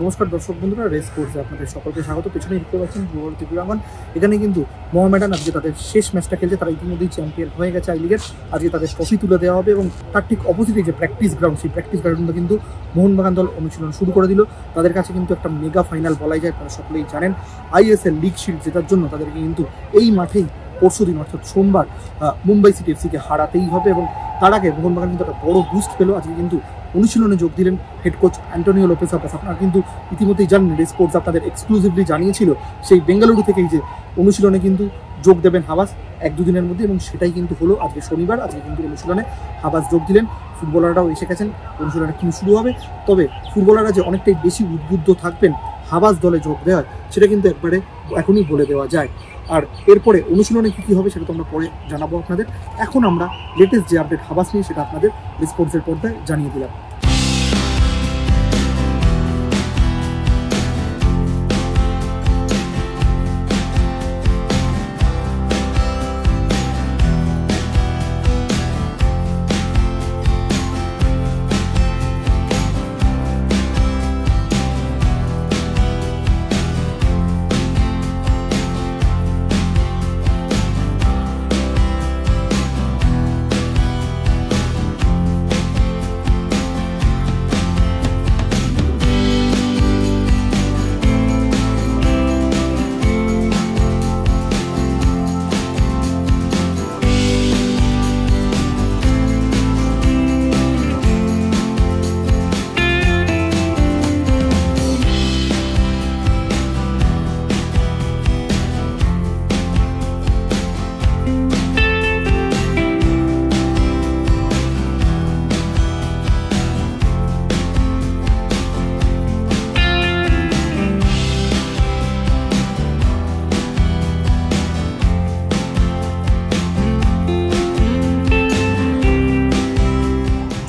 নমস্কার দর্শক বন্ধুরা, রেস কোর্সে আপনাদের সকলকে স্বাগত। পেছনে দেখতে পাচ্ছেন যুবভারতী ক্রীড়াঙ্গন। এখানে কিন্তু মোহামেডান আজকে তাদের শেষ ম্যাচটা খেলছে। তারা ইতিমধ্যেই চ্যাম্পিয়ন হয়ে গেছে আই লিগের। আজকে তাদের ট্রফি তুলে দেওয়া হবে এবং তার ঠিক অপোজিটে যে প্র্যাকটিস গ্রাউন্ড, সেই প্র্যাকটিস গ্রাউন্ডে কিন্তু মোহনবাগান দল অনুশীলন শুরু করে দিল। তাদের কাছে কিন্তু একটা মেগা ফাইনাল বলাই যায়, আপনারা সকলেই জানেন। আইএসএল লিগ শিল্ড জেতার জন্য তাদেরকে কিন্তু এই মাঠেই পরশুদিন অর্থাৎ সোমবার মুম্বাই সিটি এফসিকে হারাতেই হবে এবং তার আগে মোহনবাগান কিন্তু একটা বড় বুস্ট পেল। আজকে কিন্তু অনুশীলনে যোগ দিলেন head coach Antonio Lopez Abbas. আপনারা কিন্তু ইতিমধ্যেই জানেন, রেস কোর্স আপনাদের এক্সক্লুসিভলি জানিয়েছিল সেই বেঙ্গালুরু থেকেই যে অনুশীলনে কিন্তু যোগ দেবেন হাবাস 1-2 দিনের মধ্যে, এবং সেটাই কিন্তু হলো। আজকে শনিবার, আজকে কিন্তু অনুশীলনে হাবাস যোগ দিলেন। ফুটবলাররাও এসে গেছেন, অনুশীলনে কিন্তু শুরু হবে। তবে ফুটবলাররা যে অনেকটাই বেশি উদ্বুদ্ধ থাকবেন হাবাস দলে যোগ দেওয়ার, সেটা কিন্তু একবারে এখনই বলে দেওয়া যায়। আর এরপরে অনুশীলনে কী হবে সেটা তো আমরা পরে জানাবো আপনাদের। এখন আমরা লেটেস্ট যে আপডেট হাবাস নিয়ে সেটা আপনাদের রেসপন্সের পর্দায় জানিয়ে দিলাম।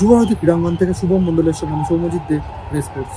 যুবভারতী ক্রীড়াঙ্গন থেকে শুভম মণ্ডলের সঙ্গে আমি সৌম্যজিৎ দে, রেস কোর্স।